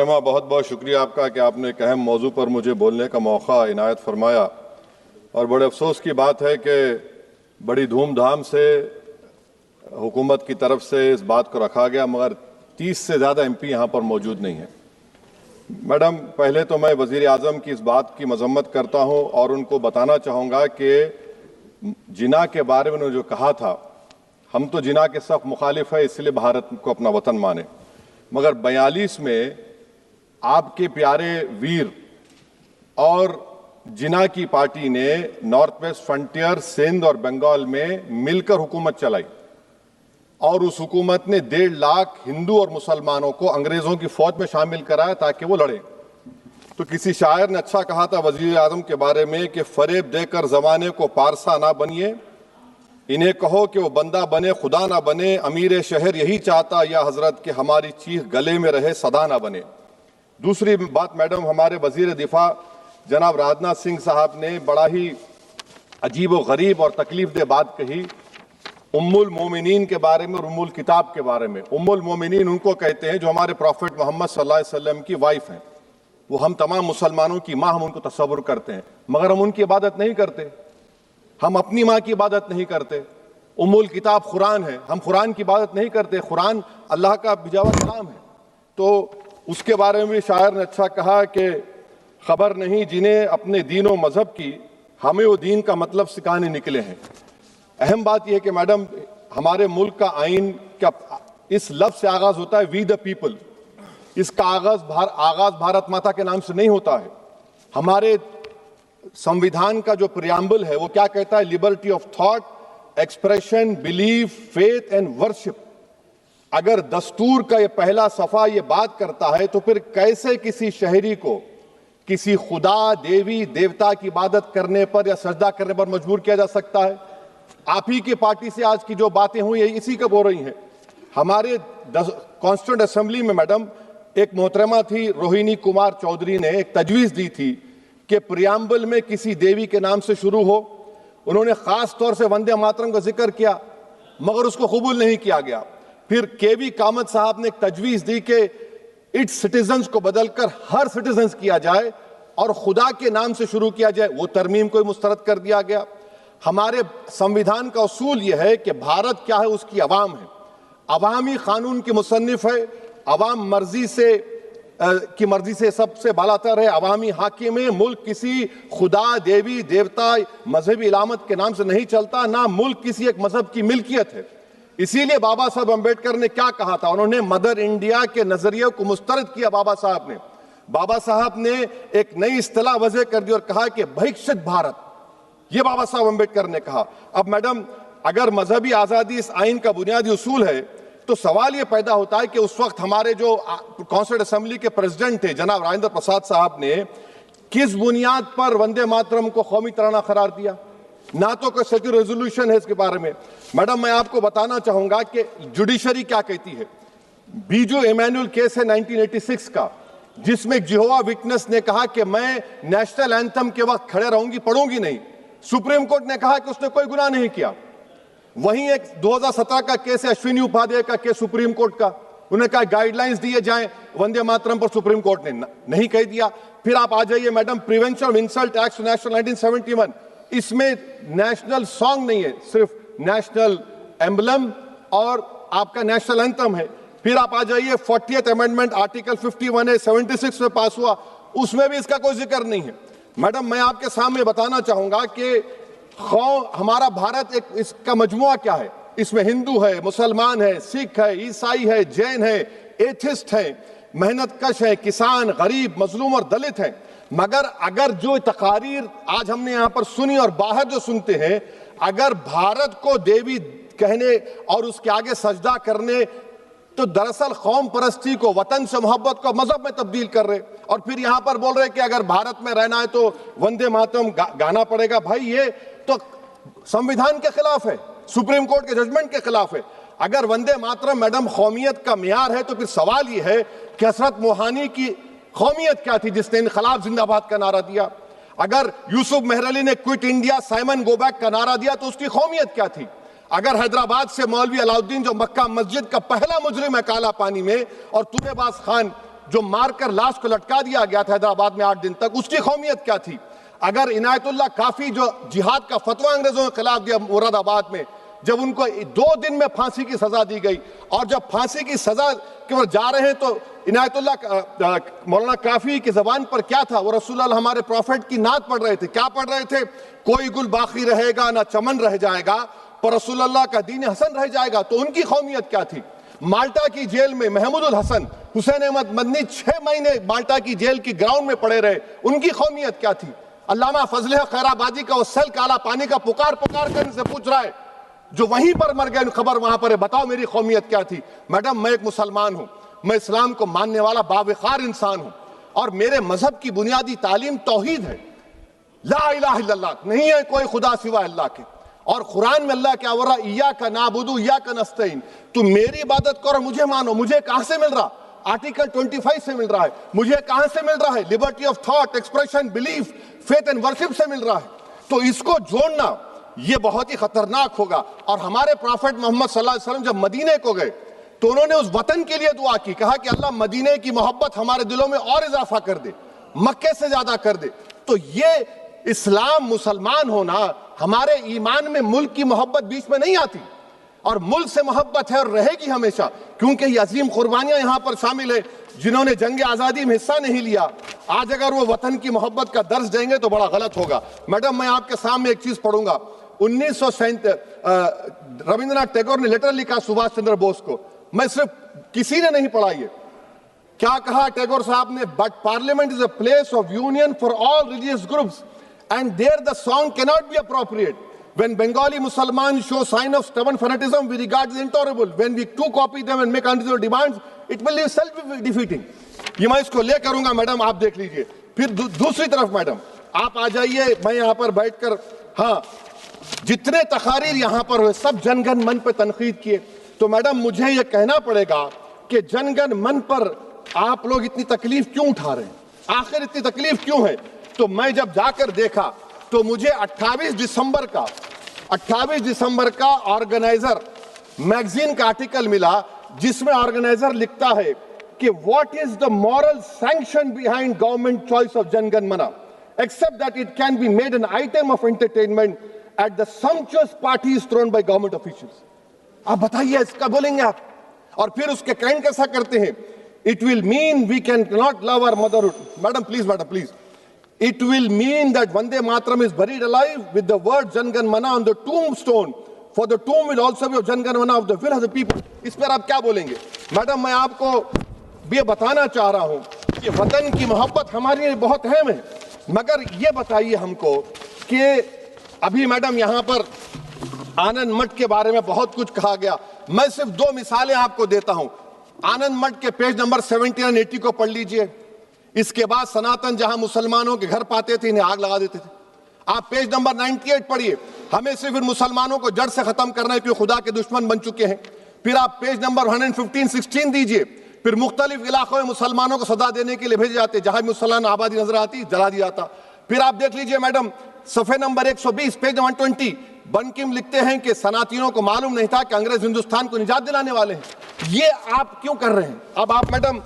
मोहतरमा, बहुत बहुत शुक्रिया आपका कि आपने एक अहम मौजू पर मुझे बोलने का मौका इनायत फरमाया। और बड़े अफसोस की बात है कि बड़ी धूमधाम से हुकूमत की तरफ से इस बात को रखा गया, मगर 30 से ज़्यादा MP यहाँ पर मौजूद नहीं हैं। मैडम, पहले तो मैं वज़ीर आज़म की इस बात की मजम्मत करता हूँ और उनको बताना चाहूँगा कि जिना के बारे में उन्होंने जो कहा था, हम तो जिना के सख्त मुखालिफ है, इसलिए भारत को अपना वतन माने, मगर 42 में आपके प्यारे वीर और जिना की पार्टी ने नॉर्थ वेस्ट फ्रंटियर, सिंध और बंगाल में मिलकर हुकूमत चलाई और उस हुकूमत ने 1.5 लाख हिंदू और मुसलमानों को अंग्रेजों की फौज में शामिल कराया ताकि वो लड़े। तो किसी शायर ने अच्छा कहा था वजीर आजम के बारे में कि फरेब देकर जमाने को पारसा ना बनिए, इन्हें कहो कि वो बंदा बने खुदा ना बने, अमीर शहर यही चाहता या हजरत कि हमारी चीख गले में रहे सदा ना बने। दूसरी बात मैडम, हमारे वजीर दिफा जनाब राजनाथ सिंह साहब ने बड़ा ही अजीब व गरीब और तकलीफ दे बात कही उम्मुल मोमिनीन के बारे में और उम्मुल किताब के बारे में। उम्मुल मोमिनीन उनको कहते हैं जो हमारे प्रॉफिट मोहम्मद सल्लल्लाहु अलैहि वसल्लम की वाइफ हैं, वो हम तमाम मुसलमानों की माँ, हम उनको तस्वुर करते हैं, मगर हम उनकी इबादत नहीं करते, हम अपनी माँ की इबादत नहीं करते। उम्मुल किताब कुरान है, हम कुरान की इबादत नहीं करते, कुरान अल्लाह का भिजावा कलाम है। तो उसके बारे में शायर ने अच्छा कहा कि खबर नहीं जिन्हें अपने दीन व मजहब की, हमें वो दीन का मतलब सिखाने निकले हैं। अहम बात यह है कि मैडम, हमारे मुल्क का आइन का इस लफ्ज से आगाज होता है वी द पीपल। इसका आगाज भारत माता के नाम से नहीं होता है। हमारे संविधान का जो प्रियम्बल है वो क्या कहता है? Liberty of thought, expression, belief, faith and worship. अगर दस्तूर का ये पहला सफा ये बात करता है तो फिर कैसे किसी शहरी को किसी खुदा, देवी, देवता की इबादत करने पर या सजदा करने पर मजबूर किया जा सकता है? आप ही की पार्टी से आज की जो बातें हुई है इसी का बोल रही हैं। हमारे कॉन्स्टिट्यूंट असेंबली में मैडम एक मोहतरमा थी रोहिणी कुमार चौधरी ने एक तजवीज दी थी कि प्रियम्बल में किसी देवी के नाम से शुरू हो। उन्होंने खास तौर से वंदे मातरम का जिक्र किया, मगर उसको कबूल नहीं किया गया। फिर KV कामत साहब ने एक तजवीज दी कि इट्स सिटीजन्स को बदलकर हर सिटीजन्स किया जाए और खुदा के नाम से शुरू किया जाए, वो तरमीम को मुस्तरद कर दिया गया। हमारे संविधान का उसूल यह है कि भारत क्या है, उसकी अवाम है, अवामी कानून की मुसन्निफ है, अवाम की मर्जी से सबसे बालातर है, अवामी हाकिम है। मुल्क किसी खुदा, देवी, देवता, मजहबी इलामत के नाम से नहीं चलता, ना मुल्क किसी एक मजहब की मिल्कियत है। इसीलिए बाबा साहब अम्बेडकर ने क्या कहा था? उन्होंने मदर इंडिया के नजरिए को मुस्तरद किया। बाबा साहब ने एक नई इस्तिलाह वजह कर दी और कहा कि भैक्षित भारत, ये बाबा साहब अम्बेडकर ने कहा। अब मैडम, अगर मजहबी आजादी इस आइन का बुनियादी उसूल है तो सवाल यह पैदा होता है कि उस वक्त हमारे जो कॉन्स्टिट्यूंट असेंबली के प्रेसिडेंट थे जनाब राजेंद्र प्रसाद साहब ने किस बुनियाद पर वंदे मातरम को कौमी तराना करार दिया? ना तो कोई सेक्यूर रेजोल्यूशन है इसके बारे में। मैडम, मैं आपको बताना चाहूंगा कि जुडिशरी क्या कहती है। बीजू इमैनुअल केस है 1986 का, जिसमें जिहोवा विटनेस ने कहा कि मैं नेशनल एंथम के वक्त खड़े रहूंगी, पढ़ूंगी नहीं। सुप्रीम कोर्ट ने कहा कि उसने कोई गुनाह नहीं किया। वहीं एक 2017 का केस है अश्विनी उपाध्याय का केस सुप्रीम कोर्ट का, उन्होंने कहा गाइडलाइंस दिए जाएं वंदे मातरम पर, सुप्रीम कोर्ट ने नहीं कह दिया। फिर आप आ जाइए madam, prevention of insult act national 1971, इसमें नेशनल सॉन्ग नहीं है, सिर्फ नेशनल एम्बलम और आपका नेशनल एंथम है। फिर आप आ जाइए 40th अमेंडमेंट आर्टिकल 51 है, 76 में पास हुआ, उसमें भी इसका कोई जिक्र नहीं है। मैडम, मैं आपके सामने बताना चाहूंगा कि हमारा भारत एक इसका मजमुआ क्या है। इसमें हिंदू है, मुसलमान है, सिख है, ईसाई है, जैन है, एथिस्ट है, मेहनतकश है, किसान, गरीब, मजलूम और दलित है। मगर अगर जो तकारीर आज हमने यहां पर सुनी और बाहर जो सुनते हैं, अगर भारत को देवी कहने और उसके आगे सजदा करने, तो दरअसल कौम परस्ती को, वतन से मोहब्बत को मजहब में तब्दील कर रहे, और फिर यहां पर बोल रहे कि अगर भारत में रहना है तो वंदे मातरम गाना पड़ेगा। भाई, ये तो संविधान के खिलाफ है, सुप्रीम कोर्ट के जजमेंट के खिलाफ है। अगर वंदे मातरम मैडम कौमियत का मियार है तो फिर सवाल यह है कि हजरत मोहानी की कौमियत क्या थी जिसने इनकलाब जिंदाबाद का नारा दिया? अगर यूसुफ मेहरली ने quit India, Simon go back का नारा दिया तो उसकी कौमियत क्या थी? अगर हैदराबाद से मौलवी अलाउद्दीन जो मक्का मस्जिद का पहला मुजरिम है काला पानी में, और तूरेबाज खान जो मारकर लाश को लटका दिया गया था हैदराबाद में 8 दिन तक, उसकी कौमियत क्या थी? अगर इनायतुल्लाह काफी जो जिहाद का फतवा अंग्रेजों के खिलाफ दिया मुरादाबाद में, जब उनको 2 दिन में फांसी की सजा दी गई, और जब फांसी की सजा के बाद जा रहे हैं तो इनायतुल्लाह मौलाना काफी की जबान पर क्या था? वो रसूलुल्लाह हमारे प्रॉफिट की नात पढ़ रहे थे। क्या पढ़ रहे थे? कोई गुल बाकी रहेगा ना चमन रह जाएगा, पर रसूलुल्लाह का दीन हसन रह जाएगा। तो उनकी कौमियत क्या थी? माल्टा की जेल में महमूदुल हसन, हुसैन अहमद मदनी 6 महीने माल्टा की जेल की ग्राउंड में पड़े रहे, उनकी कौमियत क्या थी? अल्लामा फजल खैराबादी का वो सेल काला पानी का पुकार पुकार कर इनसे पूछ रहा है, जो वहीं पर मर गए, खबर वहां पर है, बताओ मेरी कौमियत क्या थी? मैडम, मैं एक मुसलमान हूं, मैं इस्लाम को मानने वाला बावकार इंसान हूं, और मेरे मजहब की बुनियादी तालीम तौहीद है, ला इलाहा इल्लल्लाह, नहीं है कोई खुदा सिवा अल्लाह के। और कुरान में अल्लाह क्या बोल रहा? इय्याका नाबुदु इय्याका नस्तईन, तुम मेरी इबादत करो, मुझे मानो। मुझे कहां से मिल रहा? आर्टिकल 25 से मिल रहा है। मुझे कहां से मिल रहा है? Liberty of thought, expression, belief, faith and worship से मिल रहा है। तो इसको जोड़ना ये बहुत ही खतरनाक होगा। और हमारे प्रॉफिट मोहम्मद सल्लल्लाहु अलैहि वसल्लम जब मदीने को गए तो उन्होंने उस वतन के लिए दुआ की, कहा कि अल्लाह मदीने की मोहब्बत हमारे दिलों में और इजाफा कर दे, मक्के से ज्यादा कर दे। तो ये इस्लाम, मुसलमान होना, हमारे ईमान में मुल्क की मोहब्बत बीच में नहीं आती, और मुल्क से मोहब्बत है और रहेगी हमेशा, क्योंकि ये अजीम कुर्बानियां यहां पर शामिल है जिन्होंने जंग आजादी में हिस्सा नहीं लिया। आज अगर वो वतन की मोहब्बत का दर्ज देंगे तो बड़ा गलत होगा। मैडम, मैं आपके सामने एक चीज पढ़ूंगा। 1937 रविंद्रनाथ टैगोर ने लेटर लिखा सुभाष चंद्र बोस को, मैं सिर्फ किसी ने नहीं पढ़ा ये। क्या कहा टैगोर साहब ने? But parliament is a place of union for all religious groups and there the song cannot be appropriate. When Bengali Muslims show sign of stubborn fanatism, we regard it intolerable. When we too copy them and make unreasonable demands, it will be self-defeating. ये मैं इसको ले करूंगा madam, आप देख लीजिए। फिर दूसरी तरफ मैडम आप आ जाइए, मैं यहाँ पर बैठकर, हाँ, जितने तकारीर यहाँ पर हुए सब जनगण मन पर तनकीद किए। तो मैडम मुझे ये कहना पड़ेगा कि जनगण मन पर आप लोग इतनी तकलीफ क्यों उठा रहे हैं? आखिर इतनी तकलीफ क्यों है? तो मैं जब जाकर देखा तो मुझे 28 दिसंबर का ऑर्गेनाइजर मैगजीन का आर्टिकल मिला, जिसमें ऑर्गेनाइजर लिखता है कि what is the moral sanction behind government choice of Jana Gana Mana except that it can be made an item of entertainment at the sumptuous parties thrown by government officials. आप बताइए, इसका बोलेंगे आप? और फिर उसके कैंड कैसा करते हैं? It will mean we can not love our motherhood. Madam please, it will mean that Vande Mataram is buried alive with the word Jangan Mana on the tombstone, for the tomb will also be of Jangan Mana of the will of the people. इस पर आप क्या बोलेंगे? Madam, मैं आपको ये बताना चाह रहा हूं कि वतन की मोहब्बत हमारे लिए बहुत अहम है, मगर ये बताइए हमको कि अभी मैडम यहाँ पर आनंद मठ के बारे में बहुत कुछ कहा गया। मैं सिर्फ 2 मिसालें आपको देता हूं। आनंद मठ के पेज नंबर 70 और 80 को पढ़ लीजिए। इसके बाद सनातन जहां मुसलमानों के घर पाते थे, इन्हें आग लगा देते थे। आप पेज नंबर 98 पढ़िए, हमें सिर्फ इन मुसलमानों को जड़ से खत्म करना है क्योंकि खुदा के दुश्मन बन चुके हैं। फिर आप पेज नंबर 115-16 दीजिए, फिर मुख्तलिफ इलाकों में मुसलमानों को सदा देने के लिए भेजे जाते, जहां मुसलमान आबादी नजर आती जला दिया जाता। फिर आप देख लीजिए मैडम, सफे नंबर 120 पेज 120, बंकिम लिखते हैं कि सनातियों को मालूम नहीं था कि अंग्रेज हिंदुस्तान को निजात दिलाने वाले हैं। ये आप क्यों कर रहे हैं? अब आप मैडम,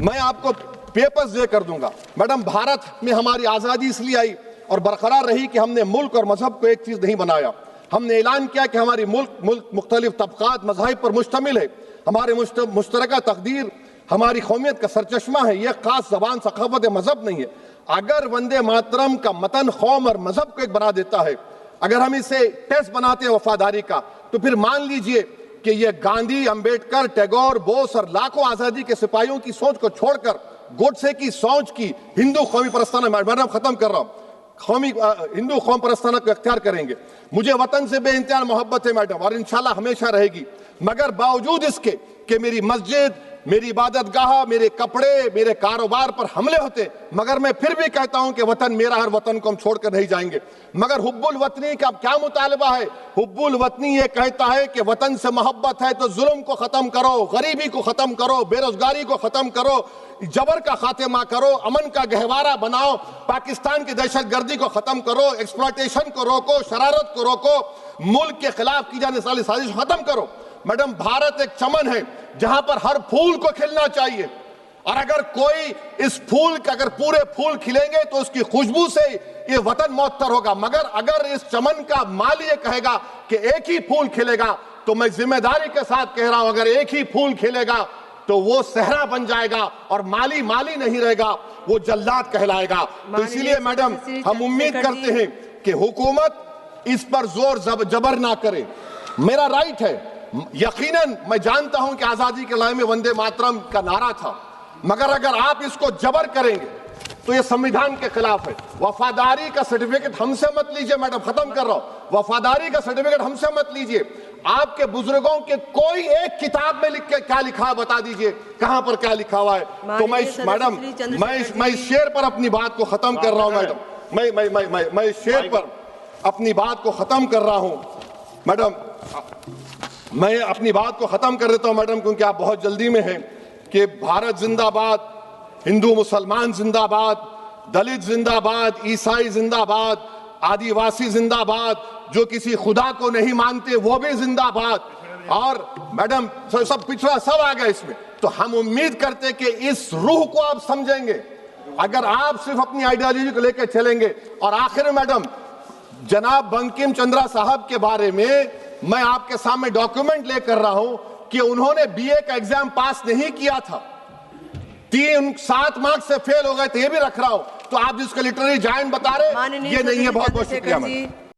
मैं आपको पेपर्स दे कर दूंगा। मैडम, भारत में हमारी आजादी इसलिए आई और बरकरार रही कि हमने मुल्क और मजहब को एक चीज नहीं बनाया। हमने ऐलान किया कि हमारी मुल्क मुख्तलिफ तबकात मज़ाहिब पर मुश्तमिल है, हमारे मुश्तरका तकदीर हमारी कौमियत का सरचश्मा है, यह खास जबान सकाफत मजहब नहीं है। अगर वंदे मातरम का मतन कौम और मजहब को एक बना देता है, अगर हम इसे टेस्ट बनाते हैं वफादारी का, तो फिर मान लीजिए कि यह गांधी, अंबेडकर, टैगोर, बोस और लाखों आजादी के सिपाहियों की सोच को छोड़कर गोडसे की सोच की हिंदू कौमी परस्ताना, मैडम खत्म कर रहा हूं, कौमी हिंदू कौम परस्ताना को इख्तियार करेंगे। मुझे वतन से बेइंतहा मोहब्बत है मैडम, और इंशाल्लाह हमेशा रहेगी, मगर बावजूद इसके कि मेरी मस्जिद, मेरी इबादत गाह, मेरे कपड़े, मेरे कारोबार पर हमले होते, मगर मैं फिर भी कहता हूं कि वतन मेरा, हर वतन को हम छोड़कर नहीं जाएंगे। मगर हुब्बुल वतनी का क्या मुतालबा है? हुब्बुल वतनी ये कहता है कि वतन से मोहब्बत है तो जुल्म को खत्म करो, गरीबी को खत्म करो, बेरोजगारी को खत्म करो, जबर का खात्मा करो, अमन का गहवारा बनाओ, पाकिस्तान की दहशतगर्दी को खत्म करो, एक्सप्लॉयटेशन को रोको, शरारत को रोको, मुल्क के खिलाफ की जाने वाली साजिश खत्म करो। मैडम, भारत एक चमन है जहां पर हर फूल को खिलना चाहिए। और अगर कोई इस फूल के अगर पूरे फूल खिलेंगे तो उसकी खुशबू से ये वतन मौतर होगा, मगर अगर इस चमन का माली ये कहेगा कि एक ही फूल खिलेगा, तो मैं जिम्मेदारी के साथ कह रहा हूं, अगर एक ही फूल खिलेगा तो वो सहरा बन जाएगा और माली माली नहीं रहेगा, वो जल्लाद कहलाएगा। तो इसीलिए मैडम हम उम्मीद करते हैं कि हुकूमत इस पर जोर जबर ना करे। मेरा राइट है, यकीनन मैं जानता हूं कि आजादी के लड़ाई में वंदे मातरम का नारा था, मगर अगर आप इसको जबर करेंगे तो ये संविधान के खिलाफ है। वफादारी का सर्टिफिकेट हमसे मत लीजिए मैडम, खत्म कर रहा हूं। वफादारी का सर्टिफिकेट हमसे मत लीजिए। आपके बुजुर्गों के कोई एक किताब में लिख के क्या लिखा है बता दीजिए, कहां पर क्या लिखा हुआ है। तो मैं मैडम मैं इस शेर पर अपनी बात को खत्म कर रहा हूं मैडम, मैं इस शेर पर अपनी बात को खत्म कर रहा हूं मैडम, मैं अपनी बात को खत्म कर देता हूं मैडम, क्योंकि आप बहुत जल्दी में हैं। कि भारत जिंदाबाद, हिंदू मुसलमान जिंदाबाद, दलित जिंदाबाद, ईसाई जिंदाबाद, आदिवासी जिंदाबाद, जो किसी खुदा को नहीं मानते वो भी जिंदाबाद, और मैडम सब पिछड़ा सब आ गया इसमें। तो हम उम्मीद करते कि इस रूह को आप समझेंगे अगर आप सिर्फ अपनी आइडियोलॉजी को लेकर चलेंगे। और आखिर में मैडम, जनाब बंकिम चंद्रा साहब के बारे में मैं आपके सामने डॉक्यूमेंट लेकर रहा हूं कि उन्होंने बीए का एग्जाम पास नहीं किया था, 7 मार्क्स से फेल हो गए थे, ये भी रख रहा हूं। तो आप जिसका लिटरेरी जायंट बता रहे ये नहीं है। बहुत बहुत शुक्रिया मैडम।